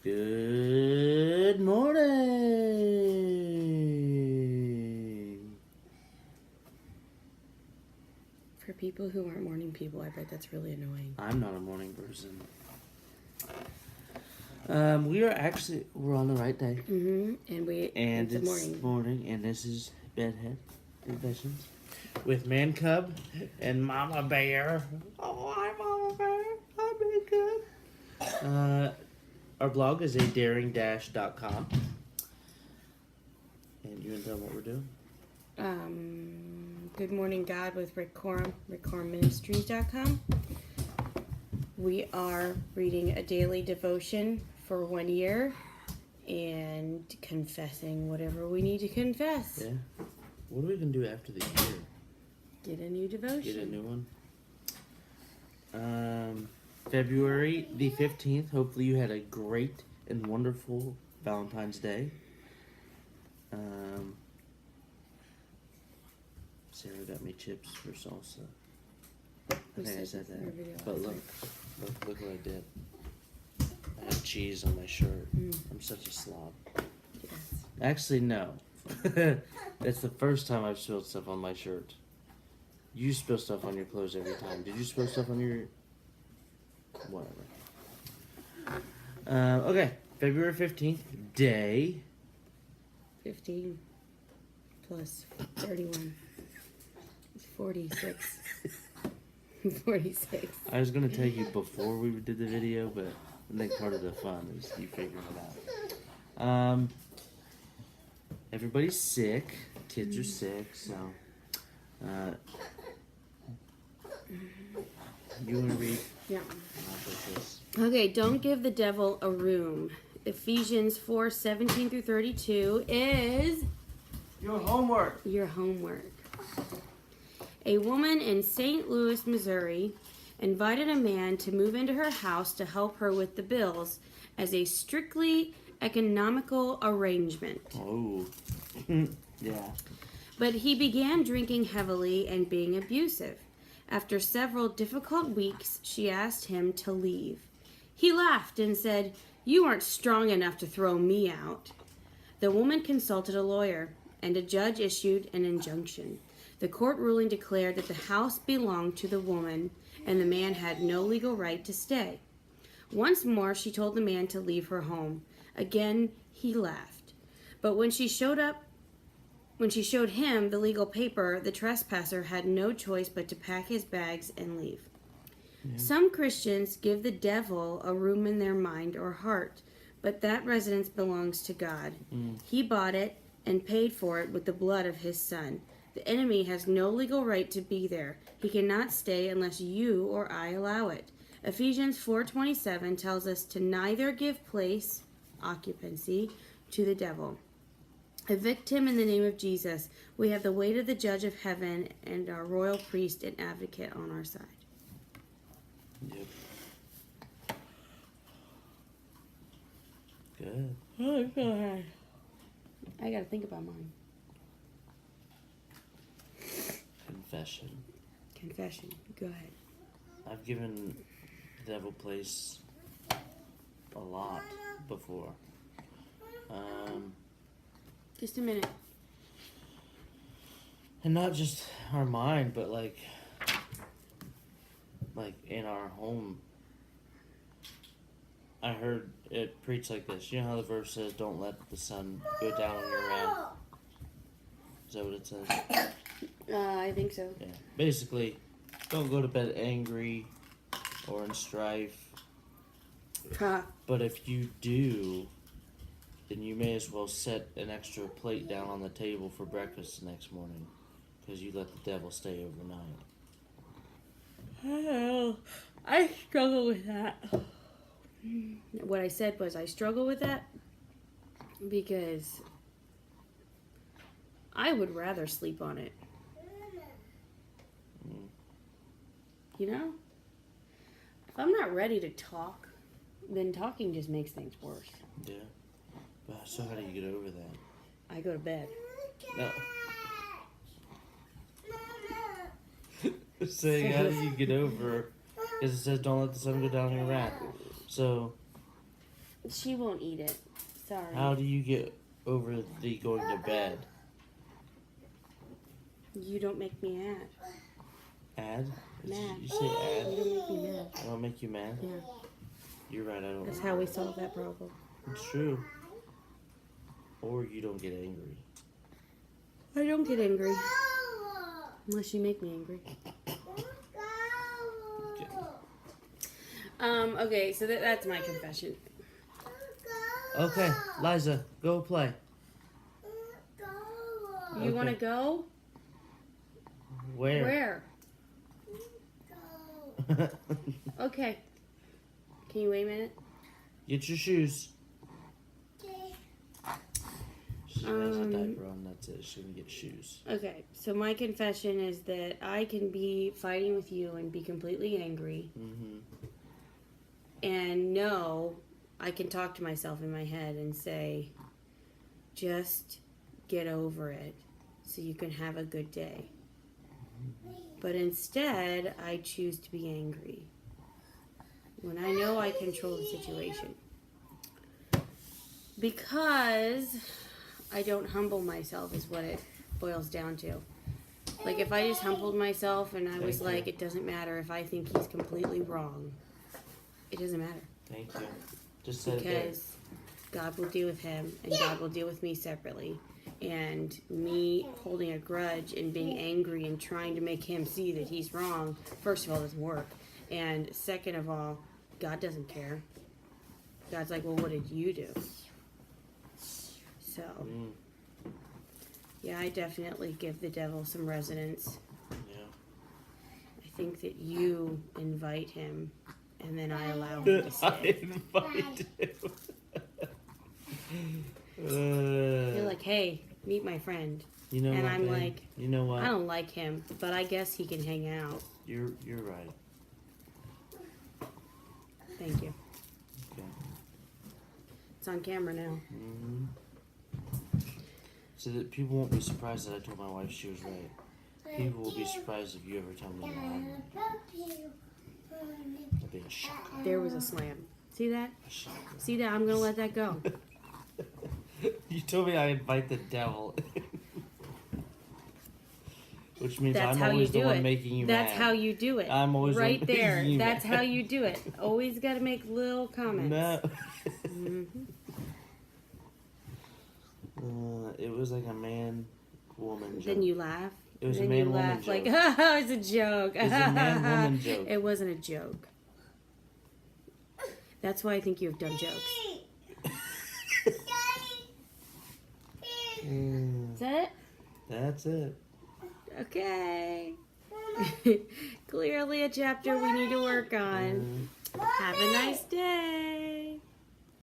Good morning. For people who aren't morning people, I bet that's really annoying. I'm not a morning person. We're on the right day. And It's morning, and this is Bedhead Confessions with Man Cub and Mama Bear. Oh, hi, Mama Bear. Hi, Man Cub. Our blog is adaring-.com. And you want to tell them what we're doing? Good Morning God with Rick Coram, rickcoramministries.com. We are reading a daily devotion for 1 year and confessing whatever we need to confess. Yeah. What are we going to do after the year? Get a new devotion. Get a new one. February the 15th. Hopefully you had a great and wonderful Valentine's Day. Sarah got me chips for salsa. I think I said that. But look what I did. I have cheese on my shirt. I'm such a slob. Yes. Actually, no. It's the first time I've spilled stuff on my shirt. You spill stuff on your clothes every time. Did you spill stuff on your... Whatever. Okay. February 15th. Day. 15 plus 31. It's 46. 46. I was going to tell you before we did the video, but I think part of the fun is you figuring it out. Everybody's sick. Kids are sick, so... you want to read? Yeah. Okay, don't give the devil a room. Ephesians 4:17 through 32 is your homework. Your homework. A woman in St. Louis, Missouri, invited a man to move into her house to help her with the bills as a strictly economical arrangement. Oh, yeah. But he began drinking heavily and being abusive. After several difficult weeks, she asked him to leave. He laughed and said, "You aren't strong enough to throw me out." The woman consulted a lawyer, and a judge issued an injunction. The court ruling declared that the house belonged to the woman, and the man had no legal right to stay. Once more, she told the man to leave her home. Again, he laughed. But when she showed him the legal paper, the trespasser had no choice but to pack his bags and leave. Yeah. Some Christians give the devil a room in their mind or heart, but that residence belongs to God. He bought it and paid for it with the blood of his Son. The enemy has no legal right to be there. He cannot stay unless you or I allow it. Ephesians 4:27 tells us to neither give place, occupancy, to the devil. Evict him in the name of Jesus. We have the weight of the judge of heaven and our royal priest and advocate on our side. Yep. Good. Oh, go ahead. I gotta think about mine. Confession. Go ahead. I've given the devil place a lot before. Just a minute. And not just our mind, but like in our home. I heard it preached like this. You know how the verse says, "Don't let the sun go down on your wrath." Is that what it says? I think so. Yeah. Basically, don't go to bed angry or in strife. But if you do, then you may as well set an extra plate down on the table for breakfast the next morning, because you let the devil stay overnight. Oh, I struggle with that. What I said was I struggle with that because I would rather sleep on it. You know? If I'm not ready to talk, then talking just makes things worse. Yeah. But so how do you get over that? I go to bed. No. Saying how do you get over? Because it says don't let the sun go down in your wrath. So She won't eat it. Sorry. How do you get over the going to bed? You don't make me mad. Ad? Mad. You say ad? You don't make me mad. I don't make you mad? Yeah. You're right, I don't. That's how we solve that problem. It's true. Or you don't get angry. I don't get angry. Unless you make me angry. Okay, so that's my confession. Okay, Liza, go play. You want to go? Where? Okay. Can you wait a minute? Get your shoes. She has a diaper on, that's it. She didn't get shoes. Okay, so my confession is that I can be fighting with you and be completely angry. Mm-hmm. And no, I can talk to myself in my head and say, just get over it so you can have a good day. But instead, I choose to be angry when I know I control the situation. Because I don't humble myself is what it boils down to. Like if I just humbled myself and I was like, it doesn't matter if I think he's completely wrong. It doesn't matter. Thank you. Just said it there. Because God will deal with him and God will deal with me separately. And me holding a grudge and being angry and trying to make him see that he's wrong, first of all, doesn't work. And second of all, God doesn't care. God's like, well, what did you do? So, yeah, I definitely give the devil some resonance. Yeah. I think that you invite him and then I allow him to stay. I invite him. You're like, hey, meet my friend. You know and what, I'm babe? like, you know what? I don't like him, but I guess he can hang out. You're right. Thank you. Okay. It's on camera now. Mm-hmm. So that people won't be surprised that I told my wife she was right. People will be surprised if you ever tell me you're wrong. That'd be a shock. There was a slam. See that? A shock. See that? I'm gonna let that go. You told me I invite the devil. Which means That's I'm how always you the do one it. making you That's mad. how you do it. I'm always the right one there. making you That's mad. how you do it. Always got to make little comments. No. Mm-hmm. It was like a man-woman joke. Then you laugh. It was then a man-woman you laugh joke. like, oh, it's a joke. It was a man-woman joke. It wasn't a joke. That's why I think you have done jokes. Is that it? That's it. Okay. Clearly a chapter we need to work on. Have a nice day.